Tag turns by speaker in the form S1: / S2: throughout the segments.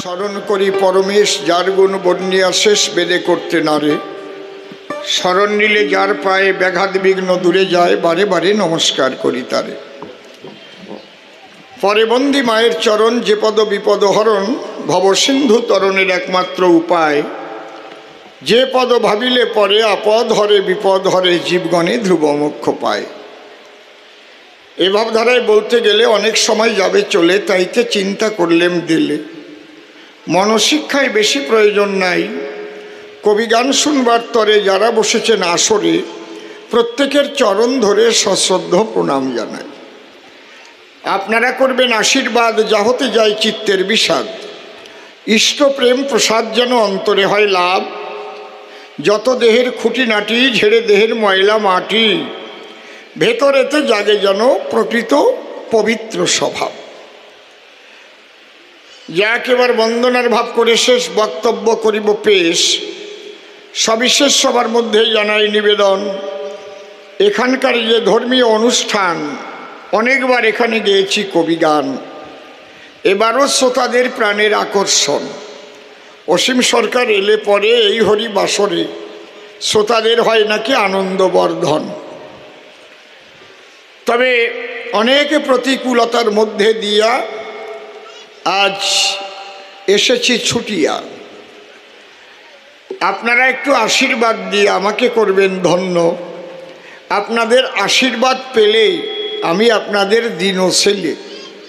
S1: স্মরণ করি পরমেশ, যার গুণ বর্ণিয়া শেষ বেদে করতে নারে। স্মরণ নিলে যার পায়ে ব্যাঘাত বিঘ্ন দূরে যায়, বারে বারে নমস্কার করি তারে। পরে বন্দী মায়ের চরণ, যে পদ বিপদ হরণ, ভবসিন্ধু তরণের একমাত্র উপায়। যে পদ ভাবিলে পরে আপদ হরে বিপদ হরে, জীবগণে ধ্রুব মোক্ষ পায়। এ ভাবধারায় বলতে গেলে অনেক সময় যাবে চলে, তাইতে চিন্তা করলেম দিলে। মনশিক্ষায় বেশি প্রয়োজন নাই, কবি গান শুনবার তরে যারা বসেছেন আসরে, প্রত্যেকের চরণ ধরে সশ্রদ্ধ প্রণাম জানায়। আপনারা করবেন আশীর্বাদ, যা হতে যায় চিত্তের বিষাদ। ইষ্টপ্রেম প্রসাদ যেন অন্তরে হয় লাভ, যত দেহের খুঁটিনাটি ঝেড়ে দেহের ময়লা মাটি, ভেতরেতে জাগে যেন প্রকৃত পবিত্র স্বভাব। যা একেবার বন্দনার ভাব করে শেষ বক্তব্য করিব পেশ। সবিশেষ সবার মধ্যে জানাই নিবেদন, এখানকার যে ধর্মীয় অনুষ্ঠান, অনেকবার এখানে গেয়েছি কবি গান, এবারও শ্রোতাদের প্রাণের আকর্ষণ। অসীম সরকার এলে পরে এই হরি বাসরে শ্রোতাদের হয় নাকি আনন্দবর্ধন। তবে অনেক প্রতিকূলতার মধ্যে দিয়া আজ এসেছি ছুটিয়া। আপনারা একটু আশীর্বাদ দিয়ে আমাকে করবেন ধন্য। আপনাদের আশীর্বাদ পেলে আমি আপনাদের দিন ও ছেলে,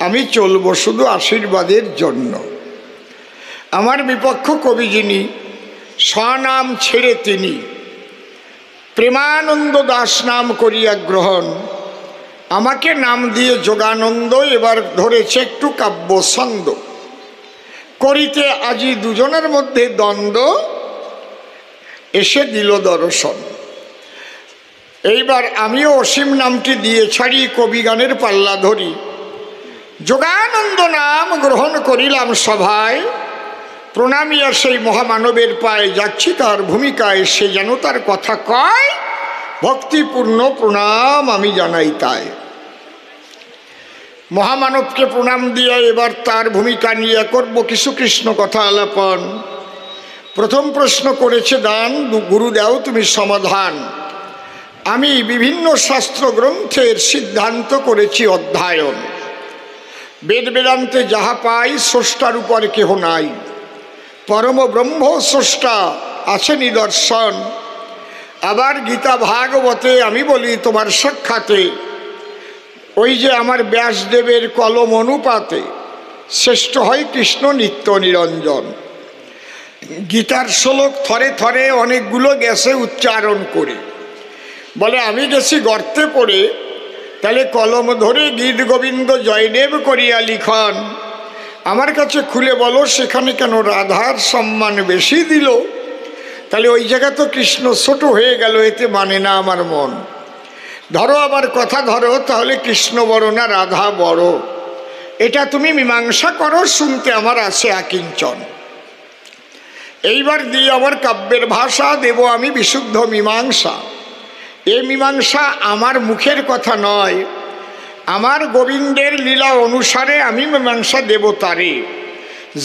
S1: আমি চলবো শুধু আশীর্বাদের জন্য। আমার বিপক্ষ কবি যিনি, স্বনাম ছেড়ে তিনি প্রেমানন্দ দাস নাম করিয়া গ্রহণ, আমাকে নাম দিয়ে যোগানন্দ এবার ধরেছে একটু কাব্য ছন্দ। করিতে আজি দুজনের মধ্যে দ্বন্দ্ব, এসে দিল দর্শন। এইবার আমিও অসীম নামটি দিয়ে ছাড়ি, কবি গানের পাল্লা ধরি। যোগানন্দ নাম গ্রহণ করিলাম সভায়, প্রণামিয়া সেই মহামানবের পায়ে যাচ্ছি তার ভূমিকায়। সে যেন তার কথা কয়, ভক্তিপূর্ণ প্রণাম আমি জানাই তাই। মহামানবকে প্রণাম দিয়ে এবার তার ভূমিকা নিয়ে করব কিছু কৃষ্ণ কথা আলাপন। প্রথম প্রশ্ন করেছে দান, গুরু দাও তুমি সমাধান। আমি বিভিন্ন শাস্ত্র গ্রন্থের সিদ্ধান্ত করেছি অধ্যয়ন। বেদ বেদান্তে যাহা পাই, স্রষ্টার উপর কেহ নাই। পরম ব্রহ্ম স্রষ্টা আছে নিদর্শন। আবার গীতা ভাগবতে আমি বলি তোমার সাক্ষাতে, ওই যে আমার ব্যাসদেবের কলম অনুপাতে, শ্রেষ্ঠ হয় কৃষ্ণ নিত্য নিরঞ্জন। গীতার শ্লোক থরে থরে অনেকগুলো গেছে উচ্চারণ করে। বলে আমি গেছি গর্তে পড়ে, তাহলে কলম ধরে গীত গোবিন্দ জয়দেব করিয়া লিখন। আমার কাছে খুলে বলো সেখানে কেন রাধার সম্মান বেশি দিল? তাহলে ওই জায়গা তো কৃষ্ণ ছোট হয়ে গেল, এতে মানে না আমার মন। ধরো আবার কথা ধরো, তাহলে কৃষ্ণ বড় না রাধা বড়, এটা তুমি মীমাংসা করো, শুনতে আমার আছে আকিঞ্চন। এইবার দিয়ে আমার কাব্যের ভাষা দেব আমি বিশুদ্ধ মীমাংসা। এই মীমাংসা আমার মুখের কথা নয়, আমার গোবিন্দের লীলা অনুসারে আমি মীমাংসা দেব তারে।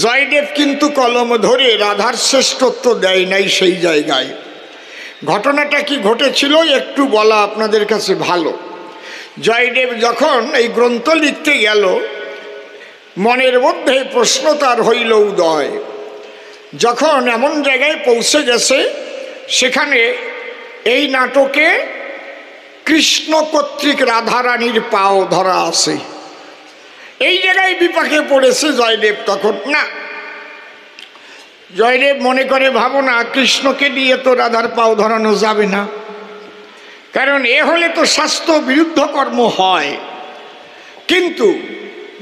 S1: জয়দেব কিন্তু কলম ধরে রাধার শ্রেষ্ঠত্ব দেয় নাই সেই জায়গায়। ঘটনাটা কি ঘটেছিল একটু বলা আপনাদের কাছে ভালো। জয়দেব যখন এই গ্রন্থ লিখতে গেল, মনের মধ্যে প্রশ্ন তার হইল উদয়। যখন এমন জায়গায় পৌঁছে গেছে, সেখানে এই নাটকে কৃষ্ণ কর্তৃক রাধারানীর পাও ধরা আছে, এই জায়গায় বিপাকে পড়েছে জয়দেব। তখন না, জয়দেব মনে করে ভাবনা কৃষ্ণকে দিয়ে তো রাধার পাও ধরানো যাবে না, কারণ এ হলে তো শাস্ত্র বিরুদ্ধ কর্ম হয়। কিন্তু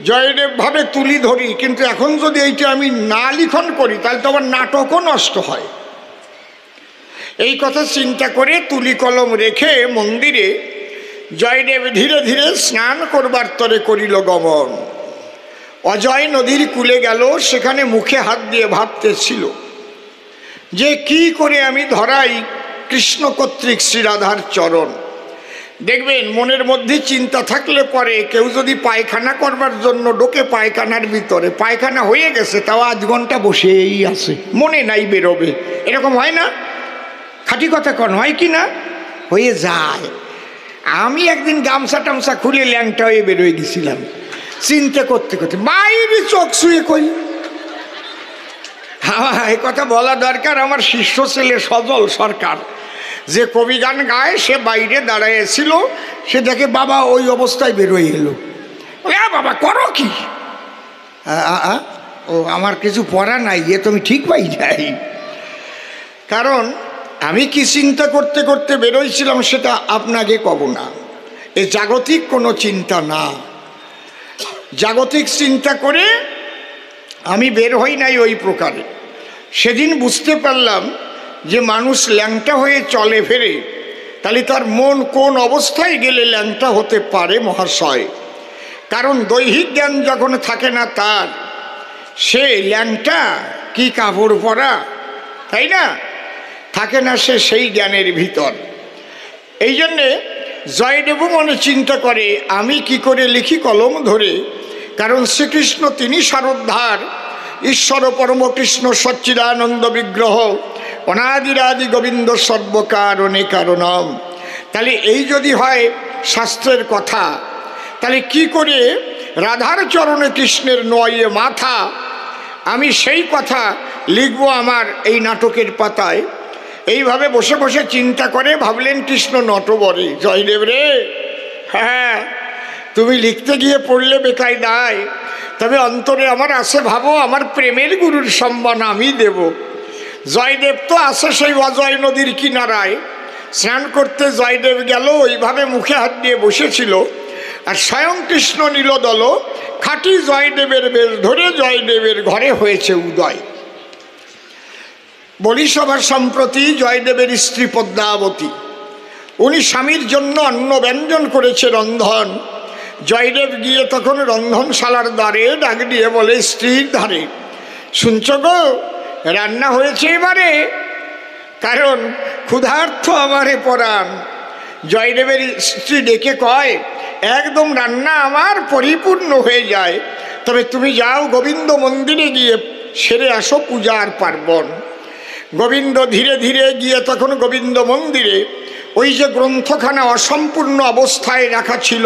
S1: জয়দেব ভাবে তুলি ধরি, কিন্তু এখন যদি এইটা আমি না লিখন করি তাহলে তো আমার নাটকও নষ্ট হয়। এই কথা চিন্তা করে তুলি কলম রেখে মন্দিরে জয়দেব ধীরে ধীরে স্নান করবার তরে করিল গমন। অজয় নদীর কূলে গেল, সেখানে মুখে হাত দিয়ে ভাবতেছিল যে কি করে আমি ধরাই কৃষ্ণ কর্তৃক শ্রীরাধার চরণ। দেখবেন মনের মধ্যে চিন্তা থাকলে পরে কেউ যদি পায়খানা করবার জন্য ঢোকে পায়খানার ভিতরে, পায়খানা হয়ে গেছে তাও আধ ঘন্টা বসেই আছে, মনে নাই বেরোবে, এরকম হয় না? খাঁটি কথা কন, হয় কি না? হয়ে যায়। আমি একদিন গামছা টামছা খুলে ল্যাংটা হয়ে বেরোয় গেছিলাম, চিন্তা করতে করতে বাইরে চোখ শুয়ে কই। এই কথা বলা দরকার। আমার শিষ্য ছেলে সজল সরকার যে কবি গান গায়, সে বাইরে দাঁড়াইছিল, সে দেখে বাবা ওই অবস্থায় বেরোয় এলো। বাবা করো কি? ও আমার কিছু পড়া নাই, এ তুমি ঠিক পাই যাই। কারণ আমি কি চিন্তা করতে করতে বেরোইছিলাম সেটা আপনাকে কব না। এ জাগতিক কোনো চিন্তা না, জাগতিক চিন্তা করে আমি বের হই নাই ওই প্রকারে। সেদিন বুঝতে পারলাম যে মানুষ ল্যাংটা হয়ে চলে ফেরে, তাহলে তার মন কোন অবস্থায় গেলে ল্যাংটা হতে পারে মহাশয়। কারণ দৈহিক জ্ঞান যখন থাকে না তার, সে ল্যাংটা কি কাপড় পরা, তাই না, থাকে না সে সেই জ্ঞানের ভিতর। এই জন্যে জয়দেবও মনে চিন্তা করে আমি কি করে লিখি কলম ধরে। কারণ শ্রীকৃষ্ণ তিনি সারোদ্ধার, ঈশ্বর পরম কৃষ্ণ সচ্চিদানন্দ বিগ্রহ, অনাদিরাদি গোবিন্দ সর্বকারণে কারণম। তাহলে এই যদি হয় শাস্ত্রের কথা, তাহলে কি করে রাধার চরণে কৃষ্ণের নয়ে মাথা, আমি সেই কথা লিখব আমার এই নাটকের পাতায়। এইভাবে বসে বসে চিন্তা করে ভাবলেন কৃষ্ণ নটবরে, জয়দেব রে, হ্যাঁ তুমি লিখতে গিয়ে পড়লে বেকায় দায়, তবে অন্তরে আমার আছে ভাবো আমার প্রেমের গুরুর সম্মান আমি দেব। জয়দেব তো আছে সেই অজয় নদীর কিনারায়, স্নান করতে জয়দেব গেল, ওইভাবে মুখে হাত দিয়ে বসেছিল। আর স্বয়ং কৃষ্ণ নীলদল খাঁটি জয়দেবের বেশ ধরে জয়দেবের ঘরে হয়েছে উদয়। বলি সবার সম্প্রতি জয়দেবের স্ত্রী পদ্মাবতী, উনি স্বামীর জন্য অন্ন ব্যঞ্জন করেছে রন্ধন। জয়দেব গিয়ে তখন রন্ধনশালার দ্বারে ডাক দিয়ে বলে স্ত্রীর ধারে, শুনছ গো রান্না হয়েছে এবারে, কারণ ক্ষুধার্থ আমারে পরাণ। জয়দেবের স্ত্রী ডেকে কয় একদম রান্না আমার পরিপূর্ণ হয়ে যায়, তবে তুমি যাও গোবিন্দ মন্দিরে গিয়ে সেরে আসো পূজার পার্বণ। গোবিন্দ ধীরে ধীরে গিয়ে তখন গোবিন্দ মন্দিরে ওই যে গ্রন্থখানা অসম্পূর্ণ অবস্থায় রাখা ছিল,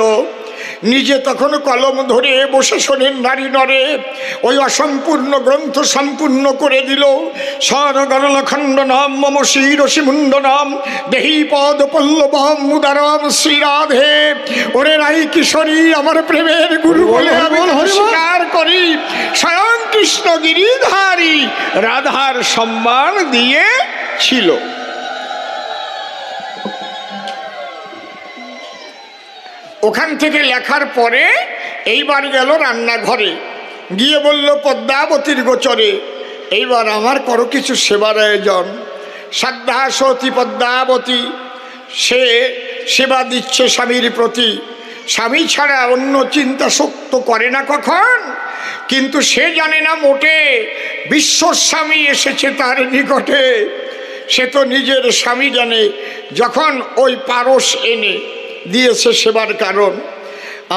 S1: নিজে তখন কলম ধরে বসে শোনেন নারী নরে, ওই অসম্পূর্ণ গ্রন্থ সম্পূর্ণ করে দিল। স্বরগণখণ্ডনম মম শিরসি মুন্ডনম দেহি পদ পল্লবম মুদারম শ্রীরাধে। ওরে রাই কিশোরী আমার প্রেমের গুরু বলে আমি স্বীকার করি, স্বয়ং কৃষ্ণ গিরিধারী রাধার সম্মান দিয়েছিল। ওখান থেকে লেখার পরে এইবার গেল রান্নাঘরে, গিয়ে বলল পদ্মাবতীর গোচরে এইবার আমার করো কিছু সেবার আয়োজন। শ্রদ্ধা সতী পদ্মাবতী, সে সেবা দিচ্ছে স্বামীর প্রতি, স্বামী ছাড়া অন্য চিন্তা শক্ত করে না কখন, কিন্তু সে জানে না মোটে বিশ্বস্বামী এসেছে তার নিকটে। সে তো নিজের স্বামী জানে, যখন ওই পারস এনে দিয়েছে সেবার কারণ।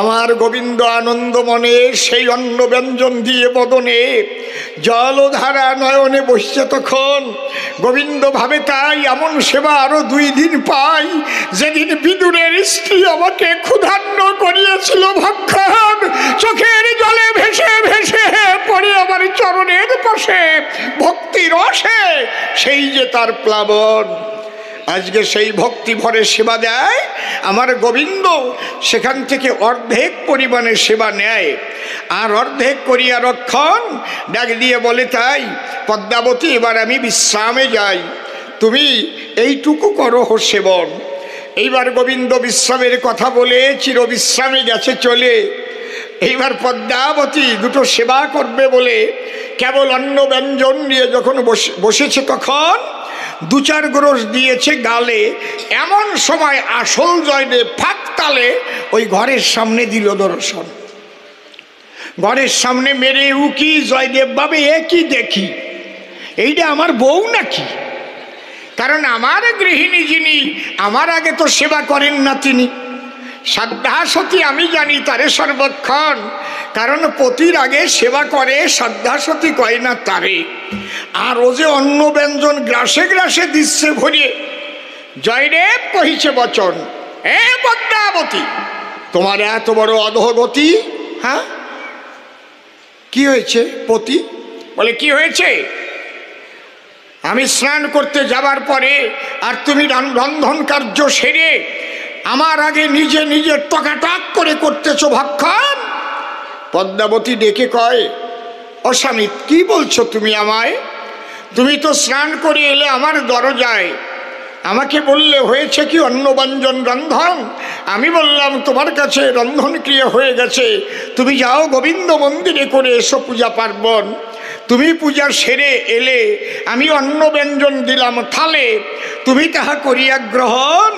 S1: আমার গোবিন্দ আনন্দ মনে সেই অন্ন ব্যঞ্জন দিয়ে বদনে জলধারা নয়নে বসছে তখন। গোবিন্দ ভাবে তাই এমন সেবা আরো 2 দিন পাই, যেদিন বিদুরের স্ত্রী আমাকে ক্ষুধান্ন করিয়েছিল ভক্ষণ। চোখের জলে ভেসে ভেসে পড়ে আমার চরণের পাশে ভক্তি রসে সেই যে তার প্লাবন। আজকে সেই ভক্তি ভরে সেবা দেয় আমার গোবিন্দ, সেখান থেকে অর্ধেক পরিমাণে সেবা নেয়, আর অর্ধেক করিয়া রক্ষণ। ডাক দিয়ে বলে তাই পদ্মাবতী এবার আমি বিশ্রামে যাই, তুমি এইটুকু করো সেবন। এইবার গোবিন্দ বিশ্রামের কথা বলে চির বিশ্রামে গেছে চলে। এইবার পদ্মাবতী দুটো সেবা করবে বলে কেবল অন্ন ব্যঞ্জন নিয়ে যখন বসেছে তখন 2-4 গ্রস দিয়েছে গালে। এমন সময় আসল জয়দেব ফাঁক তালে ওই ঘরের সামনে দিল দর্শন। ঘরের সামনে মেরে উকি জয়দেব ভাবে এ কি দেখি, এইটা আমার বউ নাকি? কারণ আমার গৃহিণী যিনি, আমার আগে তো সেবা করেন না তিনি। সাধ্যাসতী আমি জানি তারে সর্বক্ষণ, কারণ পতির আগে সেবা করে সাধ্যাসতী কয় না তারে। আর ও যে অন্ন ব্যঞ্জন গ্রাসে গ্রাসে দিচ্ছে ভরিয়ে। জয়দেব কহিছে বচন, হে পদ্মাবতী, তোমার এত বড় অধোগতি? হ্যাঁ, কি হয়েছে পতি? বলে কি হয়েছে? আমি স্নান করতে যাবার পরে আর তুমি রন্ধন কার্য সেরে আমার আগে নিজে নিজে টকাটক করে করতেছো ভক্ষণ। পদ্মাবতী ডেকে কয়, ও স্বামী, কি বলছো তুমি আমায়? তুমি তো স্নান করে এলে আমার দরজায়, আমাকে বললে হয়েছে কি অন্নব্যঞ্জন রন্ধন? আমি বললাম তোমার কাছে রন্ধন ক্রিয়া হয়ে গেছে, তুমি যাও গোবিন্দ মন্দিরে করে এসো পূজা পার্বণ। তুমি পূজা সেরে এলে, আমি অন্ন ব্যঞ্জন দিলাম থালে, তুমি তাহা করিয়া গ্রহণ,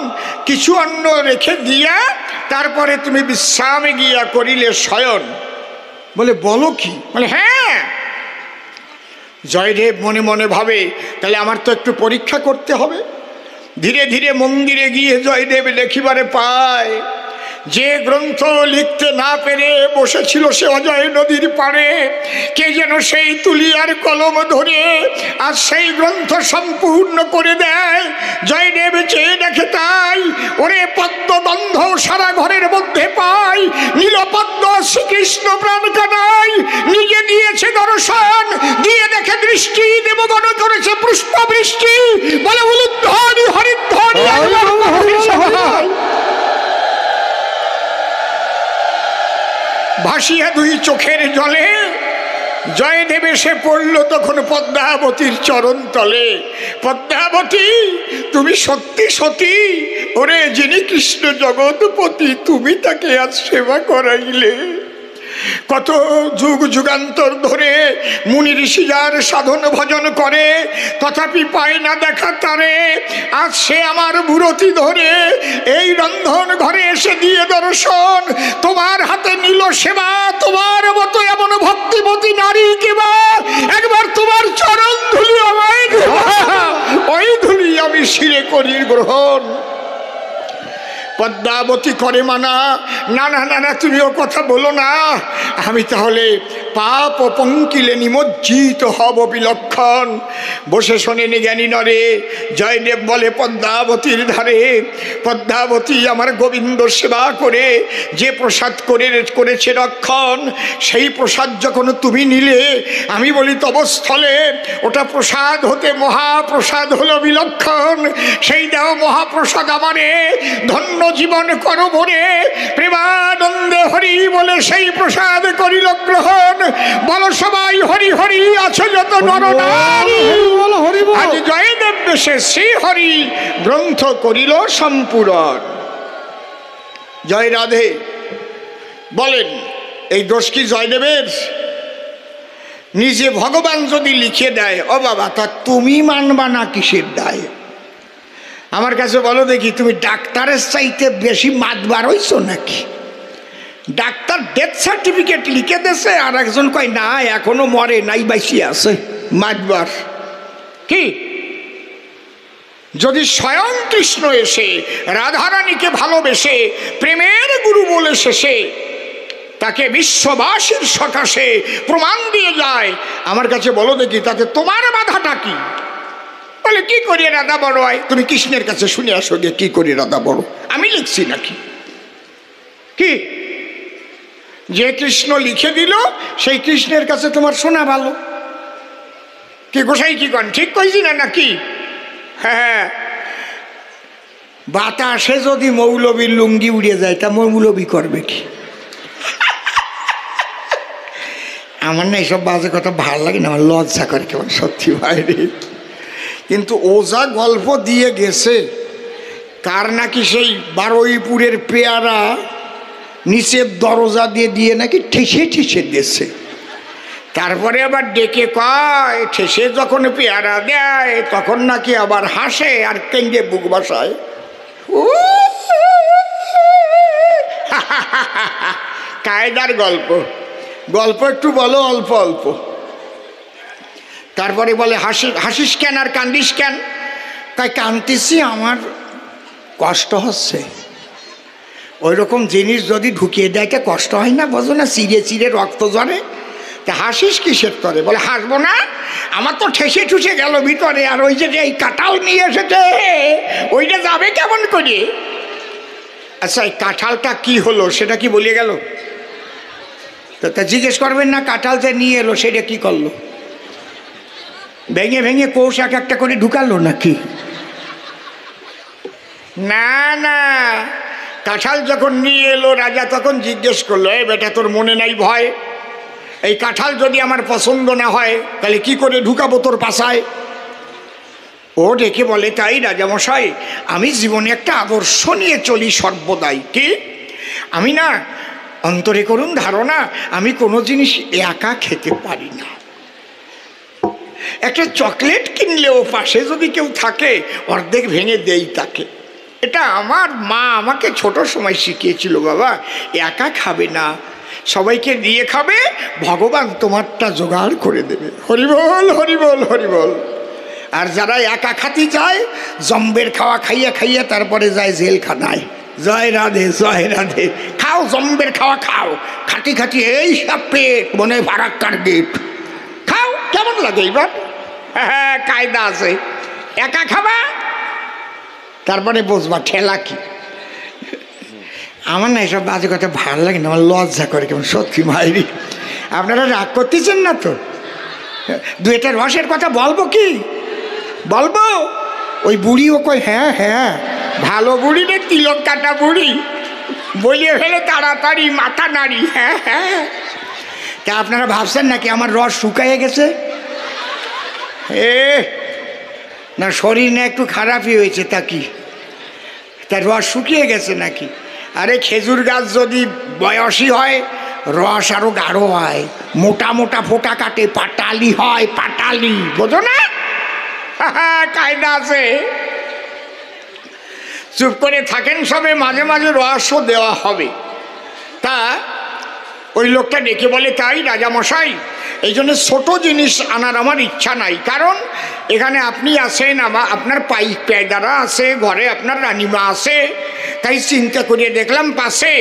S1: কিছু অন্ন রেখে দিয়া তারপরে তুমি বিশ্রামে গিয়া করিলে শয়ন। বলে বলো কি? বলে হ্যাঁ। জয়দেব মনে মনে ভাবে, তাহলে আমার তো একটু পরীক্ষা করতে হবে। ধীরে ধীরে মন্দিরে গিয়ে জয়দেব দেখিবারে পায়, যে গ্রন্থ লিখতে না পেরে বসেছিল সে অজয় নদীর পাড়ে, কে যেন সেই তুলিয়ার কলম ধরে আর সেই গ্রন্থ সম্পূর্ণ করে দেয়। জয়দেব চেয়ে দেখে তাই, ওরে পদ্মগন্ধ সারা ঘরের মধ্যে পাই, নীলপদ্ম শ্রীকৃষ্ণ প্রাণ কানাই, নিজে দিয়েছে দর্শন, দিয়ে দেখে দৃষ্টি, দেবগণ করেছে পুষ্প বৃষ্টি। বলে উলুধ্বনি হরিধ্বনি ভাসিয়া দুই চোখের জলে জয়দেব এসে পড়ল তখন পদ্মাবতীর চরণ তলে। পদ্মাবতী, তুমি সত্যি সতী? ওরে যিনি কৃষ্ণ জগৎপতি, তুমি তাকে আজ সেবা করাইলে। কত যুগ যুগান্তর ধরে মুনি ঋষিজার সাধন ভজন করে, তথাপি পায় না দেখা তারে। আজ সে আমার বুরতি ধরে এই রন্ধন ঘরে এসে দিয়ে দর্শন, তোমার হাতে নিল সেবা। তোমার মতো এমন ভক্তিমতী নারী কেবা, একবার তোমার চরণ ধুলি আমায়, ওই ধুলি আমি শিরে করি গ্রহণ। পদ্মাবতী করে মানা, না না না না, তুমিও কথা বলো না, আমি তাহলে পাপ ও পঙ্কিলে নিমজ্জিত হব বিলক্ষণ। বসে শোনেন জ্ঞানী নরে। জয়দেব বলে পদ্মাবতীর ধারে, পদ্মাবতী আমার গোবিন্দ সেবা করে যে প্রসাদ করেছে রক্ষণ, সেই প্রসাদ যখন তুমি নিলে, আমি বলি তবস্থলে ওটা প্রসাদ হতে মহাপ্রসাদ হলো বিলক্ষণ। সেই দেও মহাপ্রসাদ আমারে, ধন্য জীবন করো ভরে, প্রেমানন্দে হরি বলে সেই প্রসাদ করিল গ্রহণ। বলো সবাই হরি হরি, আছো যত নর নারী, আজ জয়দেব বেশে শ্রী হরি গ্রন্থ করিল সম্পূরণ। জয় রাধে। বলেন এই দোষ কি জয়দেবের? নিজে ভগবান যদি লিখে দেয়, ও বাবা, তা তুমি মানবা না কিসের দায়? আমার কাছে বলো দেখি, তুমি ডাক্তারের চাইতে বেশি মাতবার হইছো নাকি? ডাক্তার ডেথ সার্টিফিকেট লিখে দিয়েছে, আর একজন কয় না এখনো মরে নাই, বাইসি আছে, মাতবার কি? যদি স্বয়ং কৃষ্ণ এসে রাধারানীকে ভালোবেসে প্রেমের গুরু বলে শেষে তাকে বিশ্ববাসীর সকাশে প্রমাণ দিয়ে যায়, আমার কাছে বলো দেখি তাতে তোমার বাধাটা কি? বলে কি করি রাধা বড় হয়? তুমি কৃষ্ণের কাছে শুনে আসো গে, কি করি রাধা বড়, আমি লিখছি নাকি? কি যে কৃষ্ণ লিখে দিল সেই কৃষ্ণের কাছে তোমার শোনা ভালো। কি গোসাই কি কন, ঠিক কইছি না নাকি? হ্যাঁ, বাতাসে যদি মৌলবীর লুঙ্গি উড়ে যায় তা মৌলবী করবে কি? আমার না এইসব বাজে কথা ভালো লাগে না, আমার লজ্জা করে কেমন, সত্যি বাইরে। কিন্তু ও যা গল্প দিয়ে গেছে, কার নাকি সেই বারুইপুরের পেয়ারা নিচের দরজা দিয়ে দিয়ে নাকি ঠেসে ঠেসে দিয়েছে, তারপরে আবার ডেকে কয় ঠেসে যখন পেয়ারা দেয় তখন নাকি আবার হাসে আর কেঙ্গে বুক বাসায়। কায়দার গল্প, গল্প একটু বলো অল্প অল্প। তারপরে বলে হাসিস কেন আর কান্দিস কেন? তাই কান্দিছি, আমার কষ্ট হচ্ছে। ওই রকম জিনিস যদি ঢুকিয়ে দেয় তা কষ্ট হয় না? বোঝো না, চিড়ে চিড়ে রক্ত ঝরে। তা হাসিস কিসের করে? বলে হাসবো না, আমার তো ঠেসে ঠুসে গেল ভিতরে। আর ওই যে এই কাঁঠাল নিয়ে এসেছে, ওইটা যাবে কেমন করে? আচ্ছা, এই কাঁঠালটা কি হলো সেটা কি বলে গেল? তা জিজ্ঞেস করবেন না, কাঁঠাল যে নিয়ে এলো সেটা কি করলো? ভেঙে ভেঙে কোষ এক একটা করে ঢুকালো নাকি? না না, কাঁঠাল যখন নিয়ে এলো রাজা তখন জিজ্ঞেস করলো, এ বেটা তোর মনে নাই ভয়? এই কাঁঠাল যদি আমার পছন্দ না হয় তাহলে কি করে ঢুকাবো তোর পাশায়? ও ডেকে বলে, তাই রাজামশাই, আমি জীবনে একটা আদর্শ নিয়ে চলি সর্বদাই। কি? আমি না, অন্তরে করুন ধারণা, আমি কোনো জিনিস একা খেতে পারি না। একটা চকলেট কিনলেও পাশে যদি কেউ থাকে অর্ধেক ভেঙে দেই তাকে। এটা আমার মা আমাকে ছোট সময় শিখিয়েছিল, বাবা একা খাবে না, সবাইকে দিয়ে খাবে, ভগবান তোমারটা জোগাড় করে দেবে। হরিবল হরিবল হরিবল। আর যারা একা খাতি যায়, জম্বের খাওয়া খাইয়ে খাইয়ে তারপরে যায় জেলখানায়। জয় রাধে জয় রাধে। খাও জম্বের খাওয়া খাও, খাটি খাটি এই সব পেট, মনে হয় ফারাক্কার গেট। খাও, কেমন লাগে এবার? হ্যাঁ, কায়দা আছে। একা খাবা, তারপরে বুঝবা ঠেলা কি। আমার না এসব বাজে কথা ভালো লাগে না, আমার লজ্জা করে কেমন, সত্যি মাইরি। আপনারা রাগ করতেছেন না তো? দু একটা রসের কথা বলবো কি? বলবো? ওই বুড়িও কই, হ্যাঁ হ্যাঁ, ভালো বুড়ি রে, তিলক কাটা বুড়ি, বলিয়ে ফেলে তাড়াতাড়ি মাথা নাড়ি। হ্যাঁ হ্যাঁ। তা আপনারা ভাবছেন নাকি আমার রস শুকাইয়ে গেছে? না, শরীর না একটু খারাপই হয়েছে, তা কি তার রস শুকিয়ে গেছে নাকি? আরে খেজুর গাছ যদি বয়সী হয় রস আরো গাঢ় হয়, মোটা মোটা ফোঁটা কাটে, পাটালি হয়, পাটালি, বোঝো না? কায়দা আছে। চুপ করে থাকেন সবে, মাঝে মাঝে রসও দেওয়া হবে। তা ওই লোকটা ডেকে বলে, তাই রাজামশাই, এই জন্য ছোটো জিনিস আনার আমার ইচ্ছা নাই, কারণ এখানে আপনি আছেন, আপনার পেয়াদারা আছে, ঘরে আপনার রানীমা আছে, তাই চিন্তা করিয়ে দেখলাম পাশে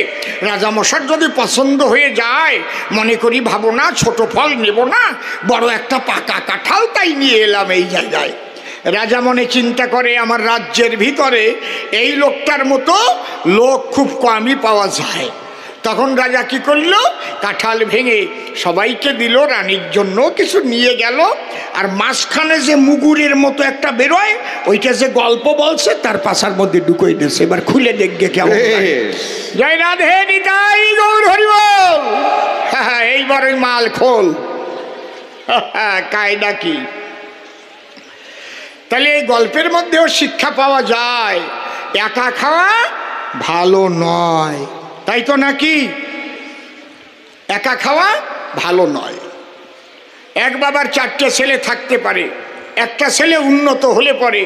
S1: রাজামশার যদি পছন্দ হয়ে যায়, মনে করি ভাবো না ছোট ফল নেব না, বড় একটা পাকা কাঁঠাল তাই নিয়ে এলাম এই জায়গায়। রাজা মনে চিন্তা করে, আমার রাজ্যের ভিতরে এই লোকটার মতো লোক খুব কমই পাওয়া যায়। তখন রাজা কি করল, কাঁঠাল ভেঙে সবাইকে দিল, রানীর জন্য কিছু নিয়ে গেল। আর মাঝখানে যে মুগুরের মতো একটা বেরোয়, ওইটা যে গল্প বলছে তার পাশার মধ্যে ঢুকিয়ে দিয়েছে। এবার খুলে দেখবে কেমন। জয় রাধে নিতাই গৌর হরিবল। হ্যাঁ, এইবার ওই মাল খোল। কায়দা কি? তাহলে এই গল্পের মধ্যেও শিক্ষা পাওয়া যায়, একা খাওয়া ভালো নয়, তাই তো নাকি? একা খাওয়া ভালো নয়। এক বাবার 4টে ছেলে থাকতে পারে, একটা ছেলে উন্নত হলে পরে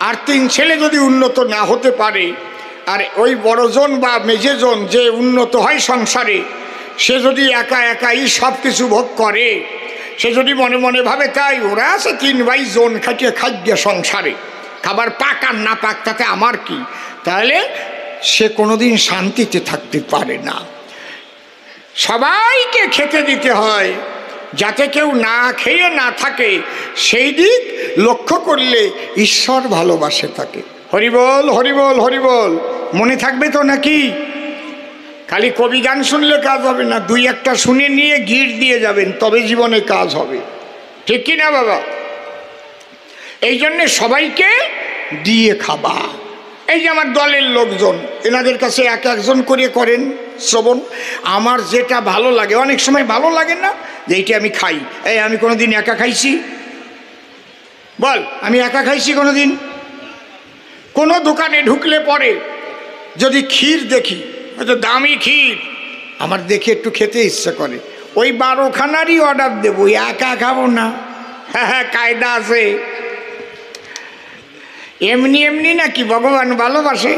S1: আর 3 ছেলে যদি উন্নত না হতে পারে, আর ওই বড়জন বা মেজেজন যে উন্নত হয় সংসারে, সে যদি একা একাই সব কিছু ভোগ করে, সে যদি মনে মনে ভাবে তাই ওরা আছে 3 ভাই জন খাটিয়ে খাদ্য সংসারে, খাবার পাক আর না পাক তাতে আমার কি, তাহলে সে কোনোদিন শান্তিতে থাকতে পারে না। সবাইকে খেতে দিতে হয়, যাতে কেউ না খেয়ে না থাকে, সেই দিক লক্ষ্য করলে ঈশ্বর ভালোবাসে তাকে। হরিবল হরিবল হরিবল। মনে থাকবে তো নাকি? খালি কবি গান শুনলে কাজ হবে না, 2-1টা শুনে নিয়ে গিট দিয়ে যাবেন, তবে জীবনে কাজ হবে। ঠিক কি না বাবা? এই জন্যে সবাইকে দিয়ে খাবা। এই যে আমার দলের লোকজন, এনাদের কাছে এক একজন করে করেন শ্রবণ। আমার যেটা ভালো লাগে, অনেক সময় ভালো লাগে না যে এইটা আমি খাই। এই আমি কোনোদিন একা খাইছি? বল, আমি একা খাইছি কোনোদিন? কোনো দোকানে ঢুকলে পরে যদি ক্ষীর দেখি, হয়তো দামি ক্ষীর, আমার দেখে একটু খেতে ইচ্ছা করে, ওই 12খানারই অর্ডার দেবো, একা খাবো না। হ্যাঁ, কায়দা আছে। এমনি এমনি নাকি ভগবান ভালোবাসে?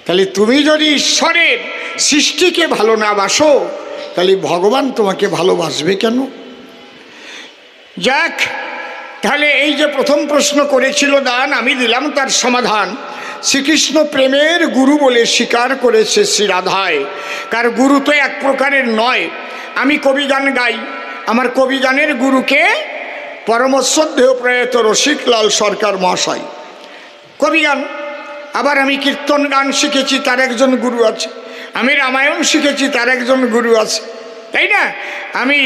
S1: তাহলে তুমি যদি ঈশ্বরের সৃষ্টিকে ভালো না বাসো, তাহলে ভগবান তোমাকে ভালোবাসবে কেন? যাক, তাহলে এই যে প্রথম প্রশ্ন করেছিল দান, আমি দিলাম তার সমাধান। শ্রীকৃষ্ণ প্রেমের গুরু বলে স্বীকার করেছে শ্রী রাধায়। কার গুরু তো এক প্রকারের নয়। আমি কবিগান গাই, আমার কবিগানের গুরুকে পরম শ্রদ্ধেয় প্রয়াত রসিকলাল সরকার মহাশয় কবিগান। আবার আমি কীর্তন গান শিখেছি, তার একজন গুরু আছে। আমি রামায়ণ শিখেছি, তার একজন গুরু আছে, তাই না? আমি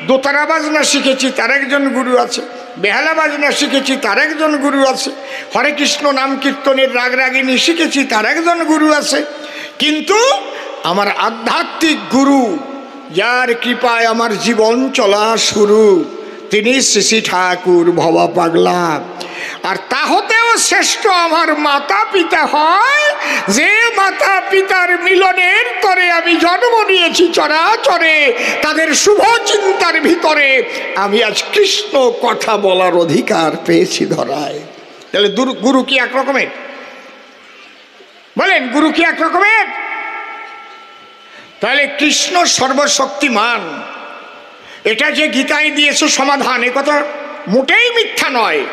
S1: দোতারা বাজনা শিখেছি, তার একজন গুরু আছে। বেহালা বাজনা শিখেছি, তার একজন গুরু আছে। হরে কৃষ্ণ নাম কীর্তনের রাগ রাগিনী শিখেছি, তার একজন গুরু আছে। কিন্তু আমার আধ্যাত্মিক গুরু, যার কৃপায় আমার জীবন চলা শুরু, তিনি শ্রী শ্রী ঠাকুর ভবা পাগলা। আর তা হতেও শ্রেষ্ঠ আমার মাতা পিতা হয়, যে মাতা পিতার মিলনের তরে আমি জন্ম নিয়েছি চরাচরে, তাদের শুভ চিন্তার ভিতরে আমি আজ কৃষ্ণ কথা বলার অধিকার পেয়েছি ধরায়। তাহলে গুরু কি এক রকমের? বলেন, গুরু কি এক রকমের? তাহলে কৃষ্ণ সর্বশক্তিমান, এটা যে গীতায় দিয়েছে সমাধান, এ কথা মোটেই মিথ্যা নয়।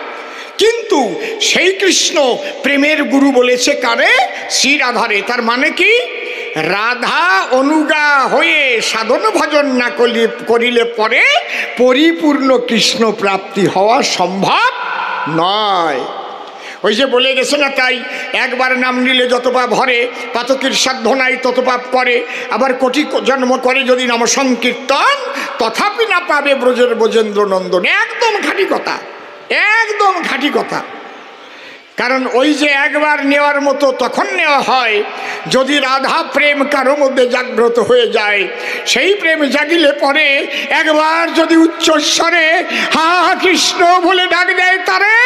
S1: কিন্তু সেই কৃষ্ণ প্রেমের গুরু বলেছে কারে? শ্রী রাধারে। তার মানে কি? রাধা অনুগা হয়ে সাধন ভজন না করিলে পরে পরিপূর্ণ কৃষ্ণ প্রাপ্তি হওয়া সম্ভব নয়। ওই যে বলে গেছে না, তাই একবার নাম নিলে যত পাপ হরে, পাতকের সাধ্য নাই তত পাপ করে। আবার কোটি জন্ম করে যদি নাম সংকীর্তন, তথাপি না পাবে ব্রজের ব্রজেন্দ্র নন্দন। একদম খাঁটি কথা, একদম খাঁটি কথা। কারণ ওই যে একবার নেওয়ার মতো তখন নেওয়া হয় যদি রাধা প্রেম কারো মধ্যে জাগ্রত হয়ে যায়। সেই প্রেম জাগিলে পরে একবার যদি উচ্চস্বরে হা কৃষ্ণ বলে ডাক দেয় তারে,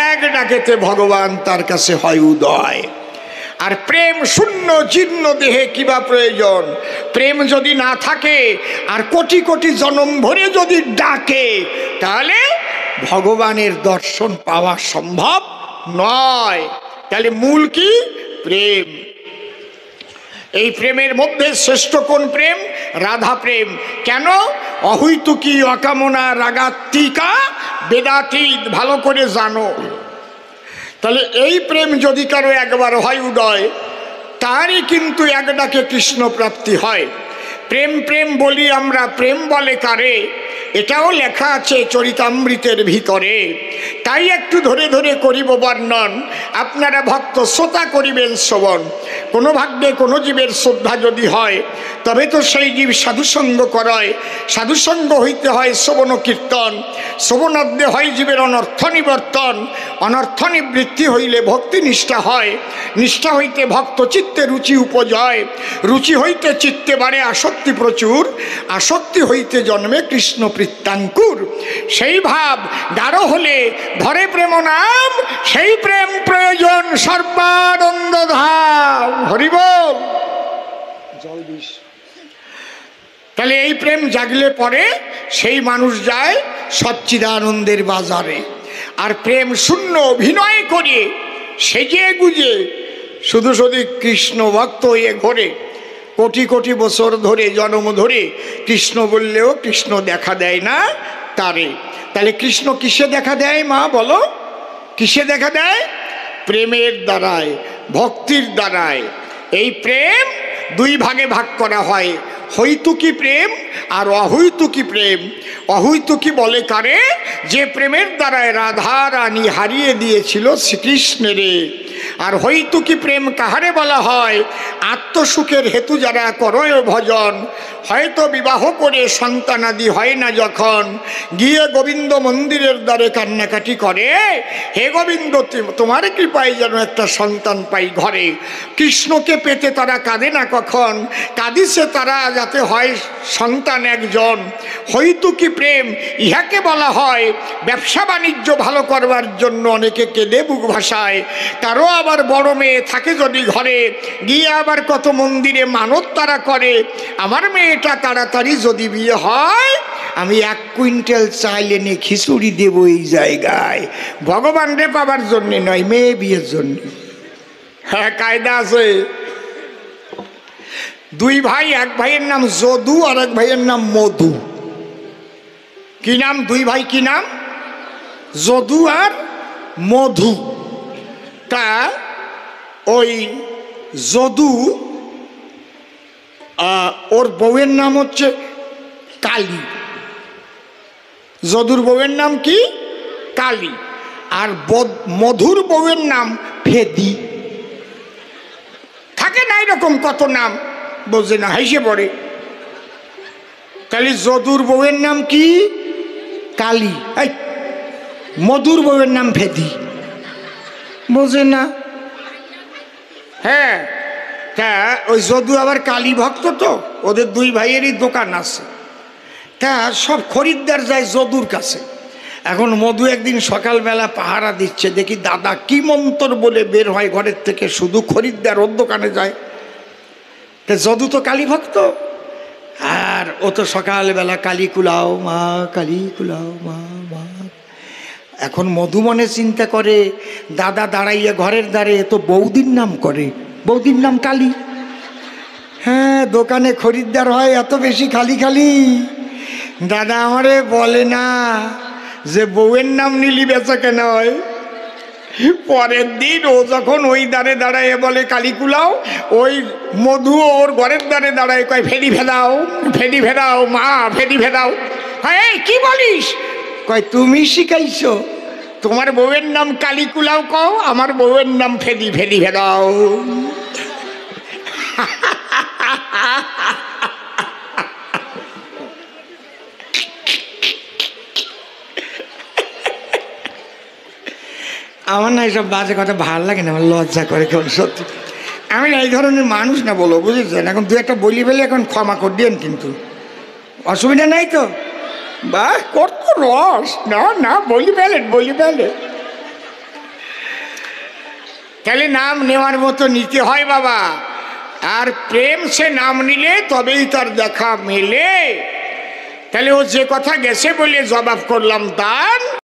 S1: এক ডাকেতে ভগবান তার কাছে হয় উদয়। আর প্রেম শূন্য জীর্ণ দেহে কিবা প্রয়োজন? প্রেম যদি না থাকে আর কোটি কোটি জনম ভরে যদি ডাকে, তাহলে ভগবানের দর্শন পাওয়া সম্ভব নয়। তাহলে মূল কি? প্রেম। এই প্রেমের মধ্যে শ্রেষ্ঠ কোন প্রেম? রাধা প্রেম। কেন? অহৈতুকী অকামনা রাগাত্মিকা বেদাতীত, ভালো করে জানো। তাহলে এই প্রেম যদি কারো একবার হয় উদয়, তারই কিন্তু এক ডাকে কৃষ্ণ প্রাপ্তি হয়। প্রেম প্রেম বলি আমরা, প্রেম বলে কারে? এটাও লেখা আছে চরিতামৃতের ভিতরে। তাই একটু ধরে ধরে করিব বর্ণন, আপনারা ভক্ত শ্রোতা করিবেন শ্রবণ। কোনো ভাগ্যে কোনো জীবের শ্রদ্ধা যদি হয়, তবে তো সেই জীব সাধুসঙ্গ করায়। সাধুসঙ্গ হইতে হয় শ্রবণ কীর্তন, শ্রবণাদ্যে হয় জীবের অনর্থ নিবর্তন। অনর্থ নিবৃত্তি হইলে ভক্তি নিষ্ঠা হয়, নিষ্ঠা হইতে ভক্ত চিত্তে রুচি উপজয়, রুচি হইতে চিত্তে বাড়ে আসক্তি প্রচুর, আসক্তি হইতে জন্মে কৃষ্ণ প্রীত্যাঙ্কুর। সেই ভাব গাঢ় হলে ধরে প্রেম নাম, সেই প্রেম প্রয়োজন সর্বানন্দ ধাম। হরি বল। জল দিস। তাহলে এই প্রেম জাগলে পরে সেই মানুষ যায় সচ্চিদানন্দের বাজারে। আর প্রেম শূন্য অভিনয় করে সেজে গুজে শুধু শুধু কৃষ্ণ ভক্ত হয়ে ঘোরে, কোটি কোটি বছর ধরে জন্ম ধরে কৃষ্ণ বললেও কৃষ্ণ দেখা দেয় না তারে। তাহলে কৃষ্ণ কিসে দেখা দেয় মা বলো? কিসে দেখা দেয়? প্রেমের দ্বারায়, ভক্তির দ্বারায়। এই প্রেম দুই ভাগে ভাগ করা হয়, হৈতুকী প্রেম আর অহৈতুকী প্রেম। অহৈতুকী বলে কারে? যে প্রেমের দ্বারায় রাধা রানী হারিয়ে দিয়েছিল শ্রীকৃষ্ণেরে। আর হৈতুকী প্রেম কাহারে বলা হয়? আত্মসুখের হেতু যারা করয় ভজন, হয়তো বিবাহ করে সন্তানাদি হয় না যখন, গিয়ে গোবিন্দ মন্দিরের দ্বারে কান্নাকাটি করে, হে গোবিন্দ তোমার কৃপায় যেন একটা সন্তান পাই ঘরে। কৃষ্ণকে পেতে তারা কাঁদে না কখন, কাঁদিছে তারা যাতে হয় সন্তান একজন। হৈতুকী প্রেম ইহাকে বলা হয় ব্যবসা বাণিজ্য ভালো করবার জন্য অনেকে কেঁদে বুক ভাসায়। কারো আবার বড় মেয়ে থাকে যদি ঘরে, গিয়ে আবার কত মন্দিরে মানত তারা করে, আমার মেয়েটা তাড়াতাড়ি যদি বিয়ে হয়, আমি 1 কুইন্টাল চাল এনে খিচুড়ি দেব এই জায়গায়। ভগবান রে পাবার জন্যে নয়, মেয়ে বিয়ের জন্য। হ্যাঁ, কায়দা আছে। দুই ভাই, এক ভাইয়ের নাম যদু আর এক ভাইয়ের নাম মধু। কি নাম? দুই ভাই কি নাম? যদু আর মধু। তা ওই যদু, ওর বউয়ের নাম হচ্ছে কালী। যদুর বউয়ের নাম কি? কালী। আর মধুর বউয়ের নাম ফেদি। থাকে না এরকম কত নাম, বোঝে না, হাসে পড়ে। তাহলে যদুর বউয়ের নাম কি? কালী। এই মধুর বউয়ের নাম ফেদি, বোঝে না। হ্যাঁ, তা ওই যদু আবার কালী ভক্ত, তো ওদের দুই ভাইয়েরই দোকান আছে। তা সব খরিদ্দার যায় যদুর কাছে। এখন মধু একদিন সকালবেলা পাহারা দিচ্ছে, দেখি দাদা কি মন্তর বলে বের হয় ঘরের থেকে, শুধু খরিদ্দার ওর দোকানে যায়। তা যদু তো কালী ভক্ত, আর ও তো সকালবেলা কালী কুলাও মা, কালী কুলাও মা মা। এখন মধু মনে চিন্তা করে, দাদা দাঁড়াইয়া ঘরের দ্বারে তো বৌদির নাম করে, বৌদির নাম কালী। হ্যাঁ, দোকানে খরিদ্দার হয় এত বেশি খালি খালি, দাদা আমারে বলে না যে বউয়ের নাম নিলি বেচা কেন হয়। পরের দিন ও যখন ওই দ্বারে দাঁড়ায় বলে কালী কুলাও, ওই মধু ওর ঘরের দ্বারে দাঁড়ায় কয় ফেরি ভেদাও, ফেরি ভেদাও মা, ফেরি ভেদাও। এই কি বলিস? কয় তুমি শিখাইছো, তোমার বউয়ের নাম কালী কুলাও কও, আমার বউয়ের নাম ফেরি ফেরি ভেদাও। আমার না এইসব বাজে কথা ভালো লাগে না, আমার লজ্জা করে কেমন, সত্যি আমি না এই ধরনের মানুষ না, বলো বুঝেছেন। এখন দু একটা বলি ফেলে এখন ক্ষমা করে দিন, কিন্তু অসুবিধা নাই তো। বা কত রস, না না বলি ফেলেন, বলি ফেলেন। তাহলে নাম নেওয়ার মতো নিতে হয় বাবা, আর প্রেম সে নাম নিলে তবেই তার দেখা মেলে। তাহলে ও যে কথা গেছে বলে জবাব করলাম তার।